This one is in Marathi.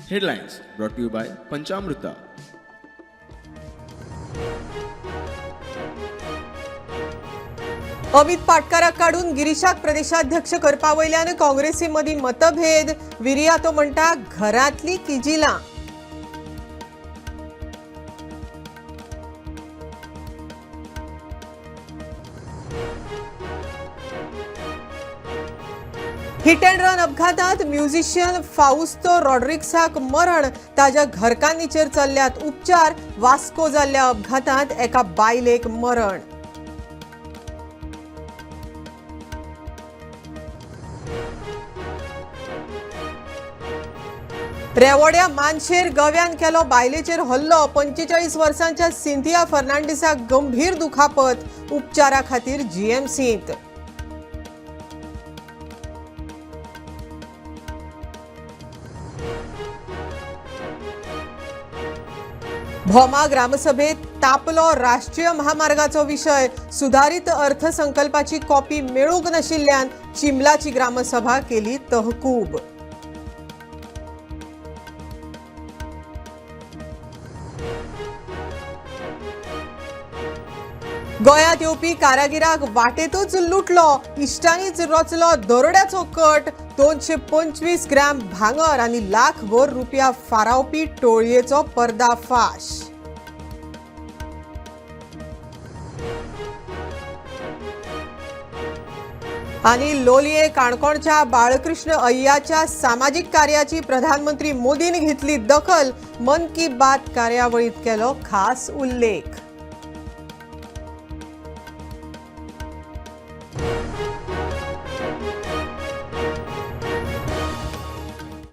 Headlines brought to you by Panchamrita. Amit पाटकाराक काढून गिरीशाक प्रदेशाध्यक्ष करपावयल्यान काँग्रेसी मदीं मतभेद. विरियातो म्हणटा घरातली किजिलां. हिट अँड रन अपघातात म्युझिशियन फाउस्तो रॉड्रिग्साक मरण. ताज्या घरकान्नीचेर चल्ल्यात उपचार. वास्को जाल्ल्या अपघातात एका बायलेक मरण. रेवोड्या मानशेर गव्यान केलो बायलेचेर हल्लो. 45 वर्सांच्या सिंथिया फर्नांडिसाक गंभीर दुखापत. उपचारा खातीर जीएमसींत. भोमा ग्रामसभेत तापलो राष्ट्रीय महामार्गाचो विशय. सुधारित अर्थसंकल्पाची कॉपी मेळूंक नाशिल्ल्यान चिंबलाची ग्रामसभा केली तहकूब. गोंयांत येवपी कारागिराक वाटेतूच लुटलो. इश्टांनीच रचलो दरोड्याचो कट. 225 ग्रॅम भांगर आनी लाखभर रुपया फारावपी टोळयेचो पर्दाफाश. आनी लोलये काणकोणच्या बाळकृष्ण अय्याच्या सामाजिक कार्याची प्रधानमंत्री मोदीन घेतली दखल. मन की बात कार्यावळीत केलो खास उल्लेख.